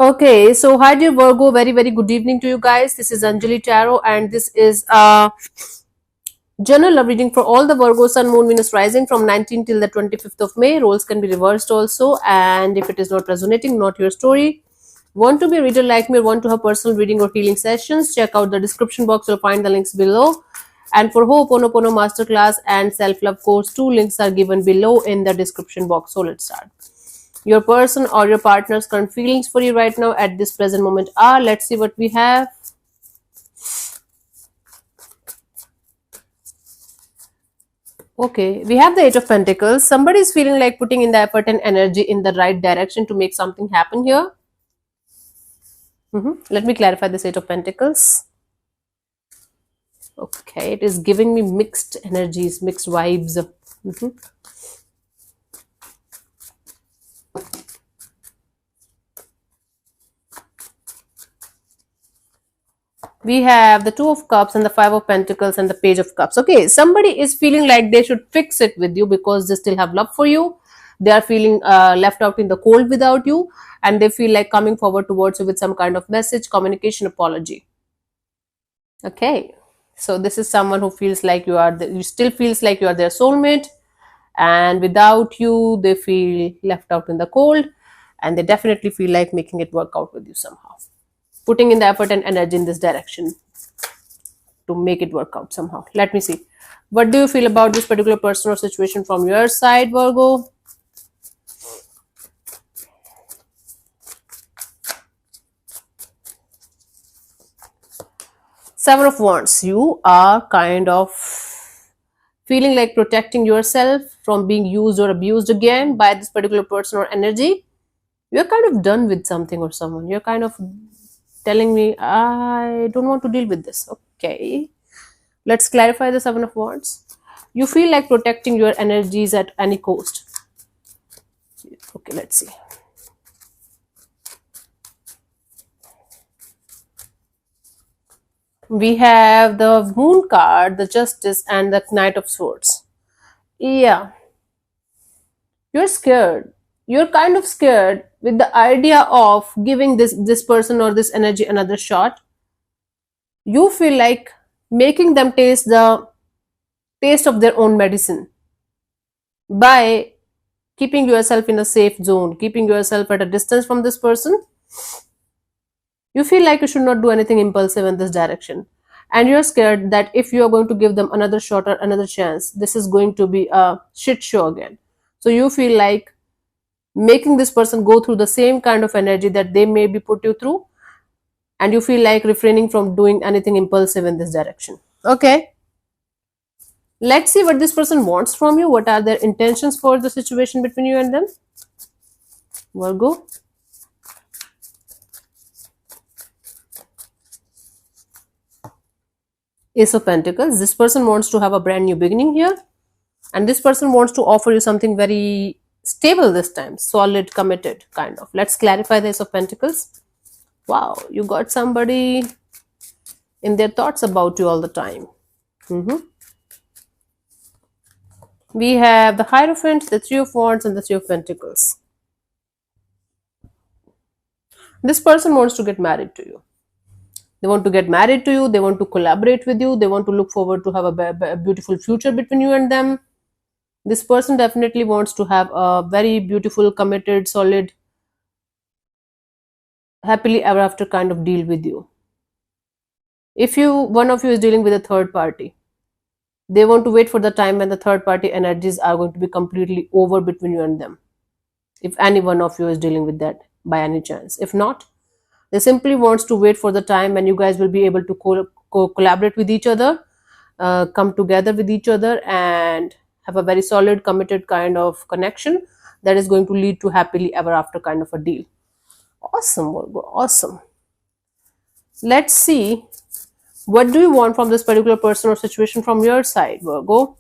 Okay, so hi dear Virgo, very very good evening to you guys. This is Anjali Tarot, and this is a general love reading for all the Virgo Sun, Moon, Venus rising from 19 till the 25th of May. Roles can be reversed also, and if it is not resonating, not your story. Want to be a reader like me or want to have personal reading or healing sessions? Check out the description box. You'll find the links below. And for Ho'oponopono Masterclass and Self Love Course, two links are given below in the description box. So let's start. Your person or your partner's current feelings for you right now at this present moment are. Let's see what we have. Okay, we have the Eight of Pentacles. Somebody is feeling like putting in the effort and energy in the right direction to make something happen here. Let me clarify this Eight of Pentacles. Okay, it is giving me mixed energies, mixed vibes. We have the Two of Cups and the Five of Pentacles and the Page of Cups. Okay, somebody is feeling like they should fix it with you because they still have love for you. They are feeling left out in the cold without you, and they feel like coming forward towards you with some kind of message, communication, apology. Okay, so this is someone who feels like you still feels like you are their soulmate, and without you, they feel left out in the cold, and they definitely feel like making it work out with you somehow, putting in the effort and energy in this direction to make it work out somehow. Let me see. What do you feel about this particular person or situation from your side, Virgo? Seven of Wands. You are kind of feeling like protecting yourself from being used or abused again by this particular person or energy. You're kind of done with something or someone. You're kind of telling me, I don't want to deal with this. Okay. Let's clarify the Seven of Wands. You feel like protecting your energies at any cost. Okay, let's see. We have the Moon card, the Justice, and the Knight of Swords. Yeah, you're scared. You're kind of scared with the idea of giving this person or this energy another shot. You feel like making them taste the taste of their own medicine by keeping yourself in a safe zone, keeping yourself at a distance from this person. You feel like you should not do anything impulsive in this direction. And you're scared that if you are going to give them another shot or another chance, this is going to be a shit show again. So you feel like making this person go through the same kind of energy that they maybe put you through, and you feel like refraining from doing anything impulsive in this direction. Okay, let's see what this person wants from you. What are their intentions for the situation between you and them, Virgo? Ace of Pentacles. This person wants to have a brand new beginning here, and this person wants to offer you something very stable this time, solid, committed kind of. Let's clarify the Ace of Pentacles. Wow, you got somebody in their thoughts about you all the time. We have the Hierophant, the Three of Wands, and the Three of Pentacles. This person wants to get married to you. They want to get married to you. They want to collaborate with you. They want to look forward to have a beautiful future between you and them. This person definitely wants to have a very beautiful, committed, solid, happily ever after kind of deal with you. If one of you is dealing with a third party, they want to wait for the time when the third party energies are going to be completely over between you and them. If any one of you is dealing with that by any chance. If not, they simply wants to wait for the time when you guys will be able to collaborate with each other, come together with each other, and have a very solid, committed kind of connection that is going to lead to happily ever after kind of a deal. Awesome, Virgo. Awesome. Let's see. What do you want from this particular person or situation from your side, Virgo?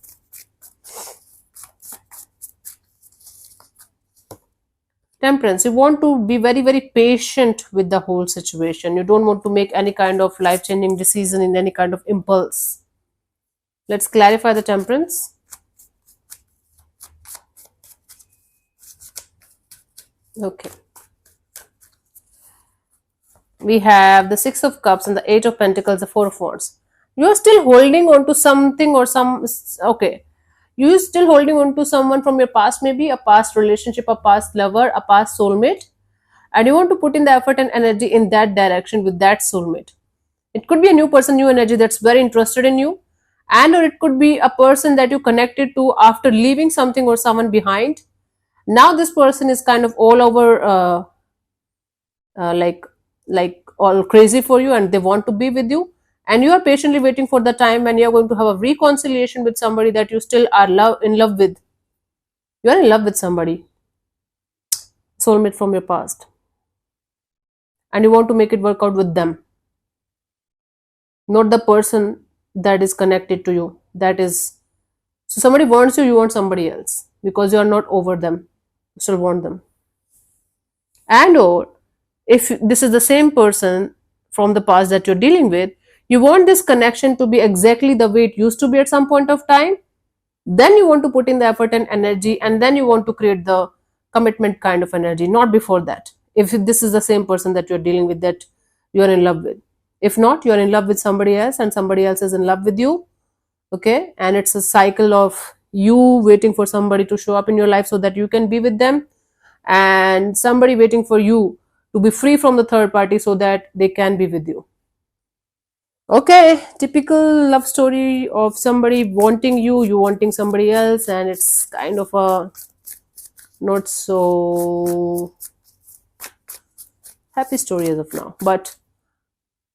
Temperance. You want to be very, very patient with the whole situation. You don't want to make any kind of life-changing decision in any kind of impulse. Let's clarify the Temperance. Okay. We have the Six of Cups and the Eight of Pentacles, the Four of Wands. You're still holding on to something or some, okay. You're still holding on to someone from your past, maybe a past relationship, a past lover, a past soulmate, and you want to put in the effort and energy in that direction with that soulmate. It could be a new person, new energy that's very interested in you, and or it could be a person that you connected to after leaving something or someone behind. Now this person is kind of all over, uh, like like all crazy for you, and they want to be with you, and you are patiently waiting for the time when you are going to have a reconciliation with somebody that you still are in love with. You are in love with somebody, soulmate from your past, and you want to make it work out with them, not the person that is connected to you. That is, so somebody wants you, you want somebody else because you are not over them, you still want them. And or if this is the same person from the past that you're dealing with, you want this connection to be exactly the way it used to be at some point of time, then you want to put in the effort and energy, and then you want to create the commitment kind of energy, not before that. If this is the same person that you're dealing with, that you're in love with. If not, you're in love with somebody else and somebody else is in love with you. Okay, and it's a cycle of you waiting for somebody to show up in your life so that you can be with them, and somebody waiting for you to be free from the third party so that they can be with you. Okay, typical love story of somebody wanting you, you wanting somebody else, and it's kind of a not so happy story as of now. But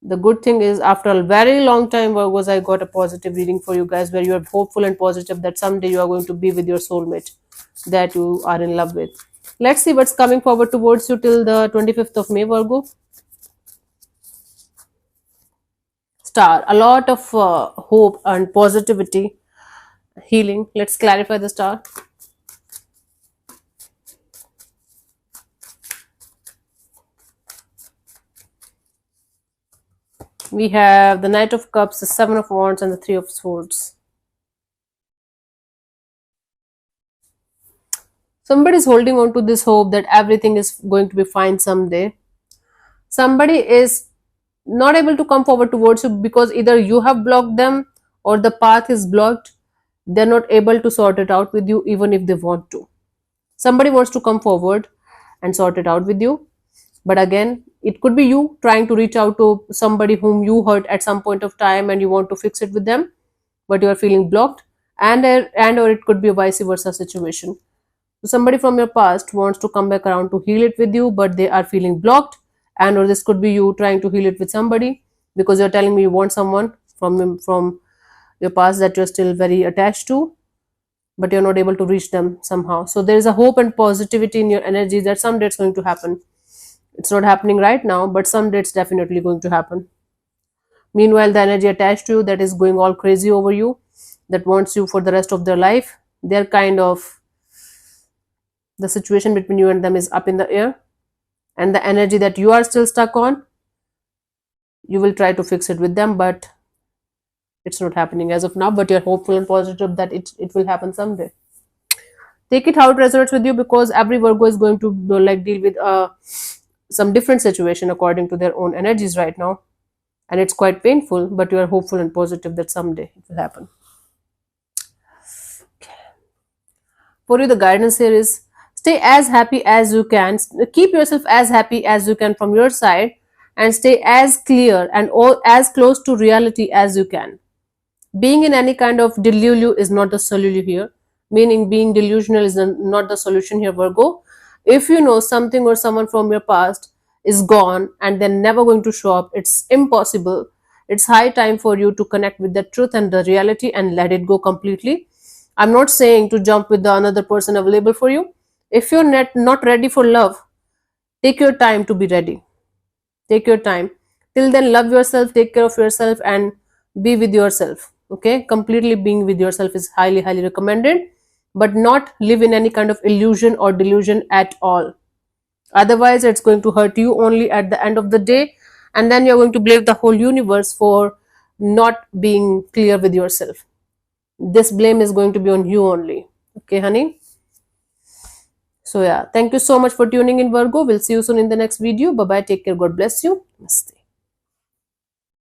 the good thing is, after a very long time, Virgos, I got a positive reading for you guys where you are hopeful and positive that someday you are going to be with your soulmate that you are in love with. Let's see what's coming forward towards you till the 25th of May, Virgo. Star, a lot of hope and positivity, healing. Let's clarify the star. We have the Knight of Cups, the Seven of Wands, and the Three of Swords. Somebody is holding on to this hope that everything is going to be fine someday. Somebody is not able to come forward towards you because either you have blocked them or the path is blocked. They're not able to sort it out with you even if they want to. Somebody wants to come forward and sort it out with you. But again, it could be you trying to reach out to somebody whom you hurt at some point of time and you want to fix it with them, but you are feeling blocked. And or it could be a vice versa situation. So somebody from your past wants to come back around to heal it with you, but they are feeling blocked. And or this could be you trying to heal it with somebody because you're telling me you want someone from your past that you're still very attached to, but you're not able to reach them somehow. So there is a hope and positivity in your energy that someday it's going to happen. It's not happening right now, but someday it's definitely going to happen. Meanwhile, the energy attached to you that is going all crazy over you, that wants you for the rest of their life, they're kind of, the situation between you and them is up in the air. And the energy that you are still stuck on, you will try to fix it with them, but it's not happening as of now. But you're hopeful and positive that it will happen someday. Take it how it resonates with you, because every Virgo is going to like deal with some different situation according to their own energies right now, and it's quite painful, but you are hopeful and positive that someday it will happen. For you, the guidance here is stay as happy as you can, keep yourself as happy as you can from your side, and stay as clear and as close to reality as you can. Being in any kind of delusion is not the solution here, meaning being delusional is not the solution here, Virgo. If you know something or someone from your past is gone and they're never going to show up, it's impossible. It's high time for you to connect with the truth and the reality and let it go completely. I'm not saying to jump with the another person available for you. If you're not ready for love, take your time to be ready. Take your time. Till then, love yourself, take care of yourself, and be with yourself. Okay, completely being with yourself is highly, highly recommended, but not live in any kind of illusion or delusion at all. Otherwise, it's going to hurt you only at the end of the day, and then you're going to blame the whole universe for not being clear with yourself. This blame is going to be on you only. Okay, honey? So yeah, thank you so much for tuning in, Virgo. We'll see you soon in the next video. Bye bye. Take care. God bless you. Namaste.